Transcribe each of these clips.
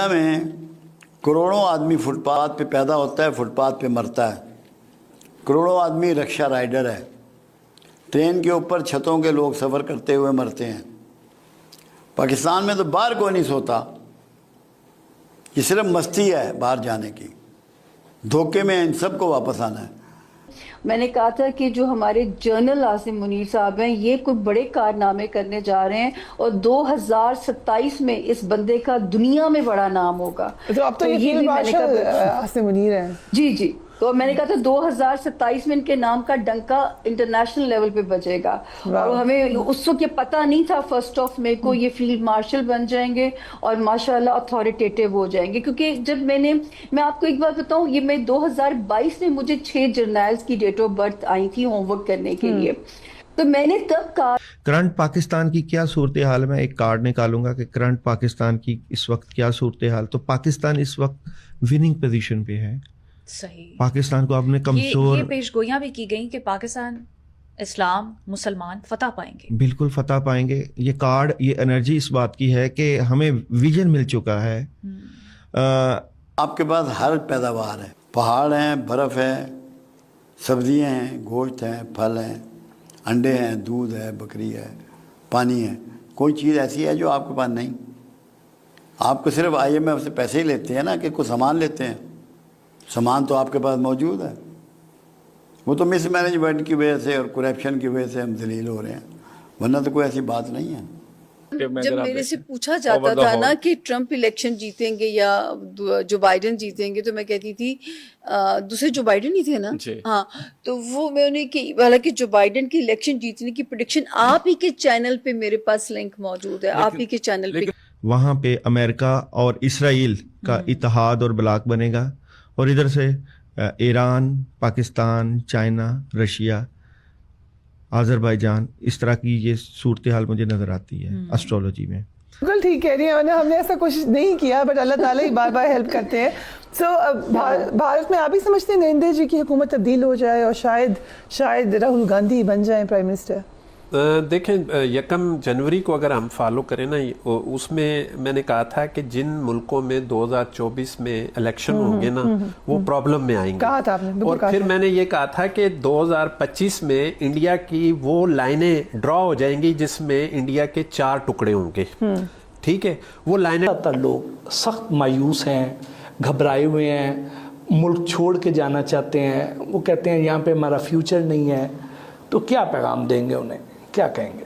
میں کروڑوں آدمی فٹ پاتھ پہ پیدا ہوتا ہے، فٹ پاتھ پہ مرتا ہے، کروڑوں آدمی رکشہ رائڈر ہے، ٹرین کے اوپر چھتوں کے لوگ سفر کرتے ہوئے مرتے ہیں۔ پاکستان میں تو باہر کوئی نہیں سوتا، یہ صرف مستی ہے باہر جانے کی، دھوکے میں ان سب کو واپس آنا ہے۔ میں نے کہا تھا کہ جو ہمارے جنرل عاصم منیر صاحب ہیں یہ کوئی بڑے کارنامے کرنے جا رہے ہیں اور 2027 میں اس بندے کا دنیا میں بڑا نام ہوگا۔ تو اب تو یہ فیلڈ مارشل عاصم منیر ہیں۔ جی جی، تو میں نے کہا تھا 2027 میں ان کے نام کا ڈنکا انٹرنیشنل لیول پہ بجے گا، اور ہمیں اس وقت یہ پتہ نہیں تھا 1 مئی کو یہ فیلڈ مارشل بن جائیں گے اور ماشاءاللہ اتھارٹیٹیو ہو جائیں گے۔ کیونکہ جب میں آپ کو ایک بات بتاؤں، یہ میں 2022 میں مجھے 6 جرنیلز کی ڈیٹ آف برتھ آئی تھی ہوم ورک کرنے کے لیے، تو میں نے تب کہا کرنٹ پاکستان کی کیا صورتحال، میں ایک کارڈ نکالوں گا کہ کرنٹ پاکستان کی اس وقت کیا صورتحال، تو پاکستان اس وقت وننگ پوزیشن پہ ہے۔ صحیح، پاکستان کو اپنے کمزور یہ پیش گوئیاں بھی کی گئیں کہ پاکستان اسلام مسلمان فتح پائیں گے، بالکل فتح پائیں گے۔ یہ کارڈ، یہ انرجی اس بات کی ہے کہ ہمیں ویژن مل چکا ہے۔ آپ کے پاس ہر پیداوار ہے، پہاڑ ہیں، برف ہے، سبزیاں ہیں، گوشت ہیں، پھل ہیں، انڈے ہیں، دودھ ہے، بکری ہے، پانی ہے۔ کوئی چیز ایسی ہے جو آپ کے پاس نہیں؟ آپ کو صرف IMF سے پیسے ہی لیتے ہیں نا کہ کوئی سامان لیتے ہیں، سامان تو آپ کے پاس موجود ہے۔ وہ تو مس مینجمنٹ کی وجہ سے اور کرپشن کی وجہ سے ہم ذلیل ہو رہے ہیں، ورنہ تو کوئی ایسی بات نہیں ہے۔ جب میرے سے پوچھا جاتا تھا نا کہ ٹرمپ الیکشن جیتیں گے یا جو بائیڈن جیتیں گے، تو میں کہتی تھی دوسرے جو بائیڈن ہی تھے نا، ہاں، تو وہ میں نے کہ حالانکہ جو بائیڈن کی الیکشن جیتنے کی پریڈکشن آپ ہی کے چینل پہ میرے پاس لنک موجود ہے، آپ ہی کے چینل پہ۔ وہاں پہ امریکہ اور اسرائیل کا اتحاد اور بلاک بنے گا، اور ادھر سے ایران، پاکستان، چائنا، رشیا، آذربائیجان، اس طرح کی یہ صورتحال مجھے نظر آتی ہے اسٹرالوجی میں۔ بالکل ٹھیک کہہ رہی ہیں، ہم نے ایسا کچھ نہیں کیا، بٹ اللہ تعالیٰ ہی بار بار ہیلپ کرتے ہیں۔ سو بھارت میں آپ بھی سمجھتے ہیں نریندر جی کی حکومت تبدیل ہو جائے اور شاید راہل گاندھی بن جائیں پرائم منسٹر؟ دیکھیں 1 جنوری کو اگر ہم فالو کریں نا، اس میں نے کہا تھا کہ جن ملکوں میں 2024 میں الیکشن ہوں گے نا وہ پرابلم میں آئیں گے، کہا تھا آپ نے، اور پھر میں نے یہ کہا تھا کہ 2025 میں انڈیا کی وہ لائنیں ڈرا ہو جائیں گی جس میں انڈیا کے 4 ٹکڑے ہوں گے، ٹھیک ہے؟ وہ لائنیں لوگ سخت مایوس ہیں، گھبرائے ہوئے ہیں، ملک چھوڑ کے جانا چاہتے ہیں، وہ کہتے ہیں یہاں پہ ہمارا فیوچر نہیں ہے، تو کیا پیغام دیں گے انہیں، کیا کہیں گے؟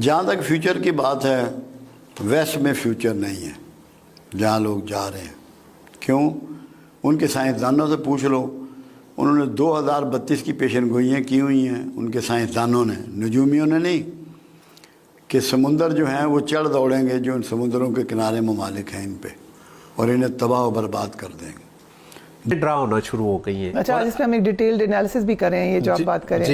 جہاں تک فیوچر کی بات ہے، ویسٹ میں فیوچر نہیں ہے جہاں لوگ جا رہے ہیں۔ کیوں؟ ان کے سائنسدانوں سے پوچھ لو، انہوں نے 2032 کی پیشن گوئیاں کی ہوئی ہیں ان کے سائنسدانوں نے، نجومیوں نے نہیں، کہ سمندر جو ہیں وہ چڑھ دوڑیں گے جو ان سمندروں کے کنارے ممالک ہیں ان پہ، اور انہیں تباہ و برباد کر دیں گے۔ ڈرا ہونا شروع ہو گئی ہیں۔ اچھا، اس پہ ہم ایک ڈیٹیلڈ انالیسس بھی کریں، یہ جو آپ بات کریں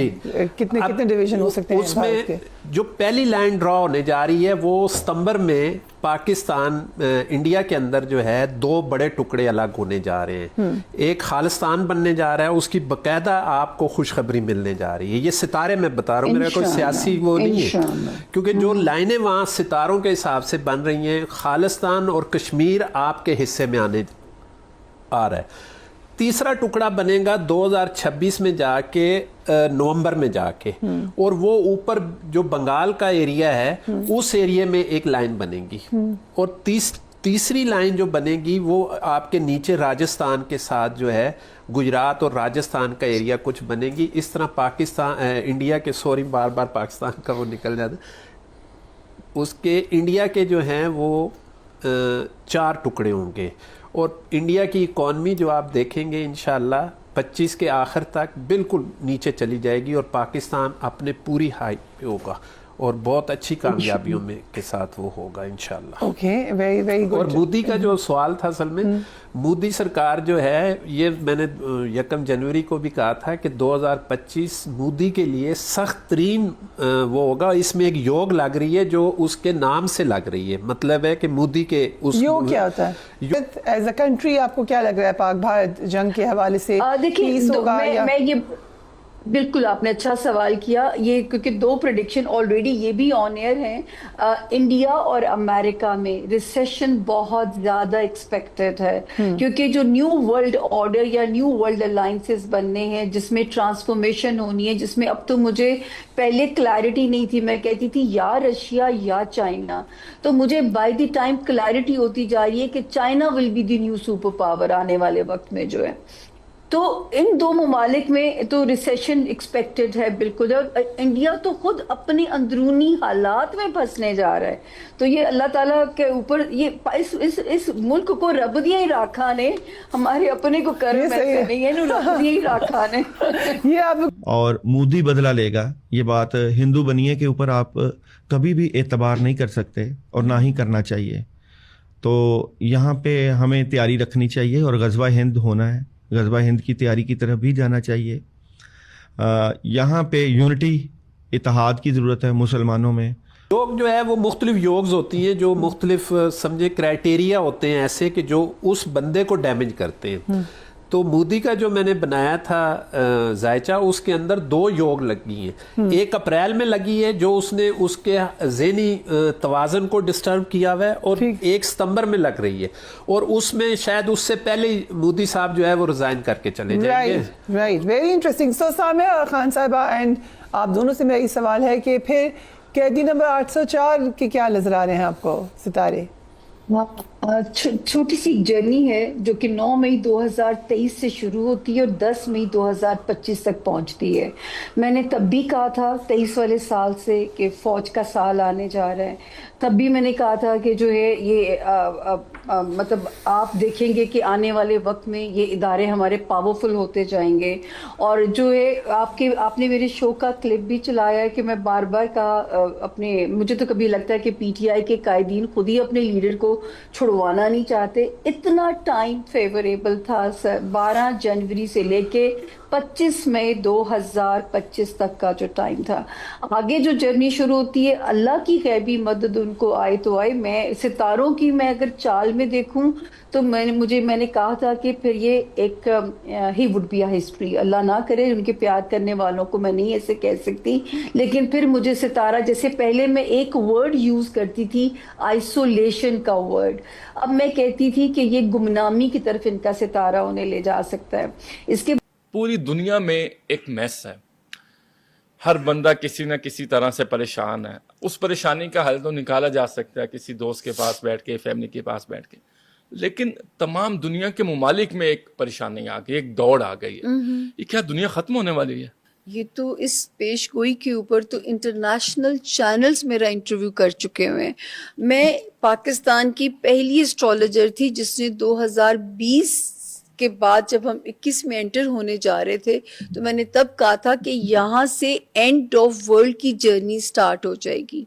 کتنے ڈویژن ہو سکتے ہیں اس میں جو پہلی لائن ڈرا ہونے جا رہی ہے وہ ستمبر میں پاکستان انڈیا کے اندر جو ہے 2 بڑے ٹکڑے الگ ہونے جا رہے ہیں، ایک خالصتان بننے جا رہا ہے، اس کی باقاعدہ آپ کو خوشخبری ملنے جا رہی ہے۔ یہ ستارے میں بتا رہا ہوں، میرا کوئی سیاسی وہ نہیں ہے، کیونکہ جو لائنیں وہاں ستاروں کے حساب سے بن رہی ہیں، خالصتان اور کشمیر آپ کے حصے میں آنے آ رہا ہے۔ تیسرا ٹکڑا بنے گا 2026 میں جا کے، نومبر میں جا کے، اور وہ اوپر جو بنگال کا ایریا ہے اس ایریا میں ایک لائن بنے گی، اور تیسری لائن جو بنے گی وہ آپ کے نیچے راجستھان کے ساتھ جو ہے گجرات اور راجستھان کا ایریا کچھ بنے گی۔ اس طرح پاکستان انڈیا کے، سوری بار بار پاکستان کا وہ نکل جاتا ہے، اس کے انڈیا کے جو ہیں وہ 4 ٹکڑے ہوں گے، اور انڈیا کی اکانومی جو آپ دیکھیں گے انشاءاللہ 25 کے آخر تک بالکل نیچے چلی جائے گی، اور پاکستان اپنے پوری ہائی پہ ہوگا، اور بہت اچھی کامیابیوں میں کے ساتھ وہ ہوگا انشاءاللہ۔ Okay, very very good. اور مودی کا جو سوال تھا، اصل میں مودی سرکار جو ہے، یہ میں نے 1 جنوری کو بھی کہا تھا کہ 2025 مودی کے لیے سخت ترین وہ ہوگا۔ اس میں ایک یوگ لگ رہی ہے جو اس کے نام سے لگ رہی ہے، مطلب ہے کہ مودی کے اس یوگ کیا ہوتا ہے؟ ایز اے کنٹری آپ کو کیا لگ رہا ہے پاک بھارت جنگ کے حوالے سے؟ دیکھیے، بالکل آپ نے اچھا سوال کیا یہ، کیونکہ دو پریڈکشن آلریڈی یہ بھی آن ایئر ہیں. انڈیا اور امریکہ میں ریسیشن بہت زیادہ ایکسپیکٹڈ ہے، کیونکہ جو نیو ورلڈ آرڈر یا نیو ورلڈ الائنسز بننے ہیں جس میں ٹرانسفارمیشن ہونی ہے، جس میں اب تو مجھے پہلے کلیئرٹی نہیں تھی، میں کہتی تھی یا رشیا یا چائنا، تو مجھے بائی دی ٹائم کلیئرٹی ہوتی جا رہی ہے کہ China will be the new super power آنے والے وقت میں جو ہے. تو ان دو ممالک میں تو ریسیشن ایکسپیکٹڈ ہے بالکل، اور انڈیا تو خود اپنے اندرونی حالات میں پھنسنے جا رہا ہے. تو یہ اللہ تعالیٰ کے اوپر یہ اس ملک کو رب دیا ہی راکھا نے، ہمارے اپنے کو کرم ایسے نہیں ہے، رب دیا ہی راکھا نے. یہ آپ اور مودی بدلہ لے گا، یہ بات ہندو بنیے کے اوپر آپ کبھی بھی اعتبار نہیں کر سکتے اور نہ ہی کرنا چاہیے. تو یہاں پہ ہمیں تیاری رکھنی چاہیے اور غزوہ ہند ہونا ہے، غزوہ ہند کی تیاری کی طرف بھی جانا چاہیے. یہاں پہ یونٹی، اتحاد کی ضرورت ہے مسلمانوں میں. یوگ جو ہے وہ مختلف یوگز ہوتی ہیں جو مختلف سمجھے کرائٹیریا ہوتے ہیں ایسے کہ جو اس بندے کو ڈیمیج کرتے ہیں. تو مودی کا جو میں نے بنایا تھا ذائچہ، اس کے اندر 2 یوگ لگی ہیں. 1 اپریل میں لگی ہے جو اس نے اس کے ذہنی توازن کو ڈسٹرب کیا ہوا ہے، اور 1 ستمبر میں لگ رہی ہے، اور اس میں شاید اس سے پہلے مودی صاحب جو ہے وہ ریزائن کر کے چلے جائیں گے. Right, very interesting. So Samia Khan صاحبہ اینڈ آپ دونوں سے میرا یہ سوال ہے کہ پھر قیدی نمبر 804 کے کیا نظر آ رہے ہیں آپ کو ستارے؟ چھوٹی سی جرنی ہے جو کہ 9 مئی 2023 سے شروع ہوتی ہے اور 10 مئی 2025 تک پہنچتی ہے. میں نے تب بھی کہا تھا 23 والے سال سے کہ فوج کا سال آنے جا رہا ہے، تب بھی میں نے کہا تھا کہ جو ہے یہ مطلب آپ دیکھیں گے کہ آنے والے وقت میں یہ ادارے ہمارے پاورفل ہوتے جائیں گے. اور جو ہے آپ نے میرے شو کا کلپ بھی چلایا ہے کہ میں بار بار کہا اپنے، مجھے تو کبھی لگتا ہے کہ پی ٹی آئی کے قائدین خود ہی اپنے لیڈر کو چھڑوانا نہیں چاہتے. اتنا ٹائم فیوریبل تھا 12 جنوری سے لے کے 25 مئی 2025 تک کا جو ٹائم تھا. آگے جو جرنی شروع ہوتی ہے، اللہ کی غیبی مدد ان کو آئے تو آئے. میں ستاروں کی میں اگر چال میں دیکھوں تو میں نے کہا تھا کہ پھر یہ ایک ہی وڈ بی اے ہسٹری. اللہ نہ کرے، ان کے پیار کرنے والوں کو میں نہیں ایسے کہہ سکتی، لیکن پھر مجھے ستارہ، جیسے پہلے میں ایک ورڈ یوز کرتی تھی آئسولیشن کا ورڈ، اب میں کہتی تھی کہ یہ گمنامی کی طرف ان کا ستارہ انہیں لے جا سکتا ہے. اس کے پوری دنیا میں ایک میس ہے، ہر بندہ کسی نہ کسی طرح سے پریشان ہے. اس پریشانی کا حل تو نکالا جا سکتا ہے کسی دوست کے پاس بیٹھ کے، فیملی کے پاس بیٹھ کے، لیکن تمام دنیا کے ممالک میں ایک پریشانی آ گئی، ایک دوڑ آ گئی ہے. یہ کیا دنیا ختم ہونے والی ہے؟ یہ تو اس پیش گوئی کے اوپر تو انٹرنیشنل چینلز میرا انٹرویو کر چکے ہوئے ہیں. میں پاکستان کی پہلی اسٹرالوجر تھی جس نے 2020 کے بعد جب ہم 21 میں انٹر ہونے جا رہے تھے تو میں نے تب کہا تھا کہ یہاں سے اینڈ آف ورلڈ کی جرنی سٹارٹ ہو جائے گی.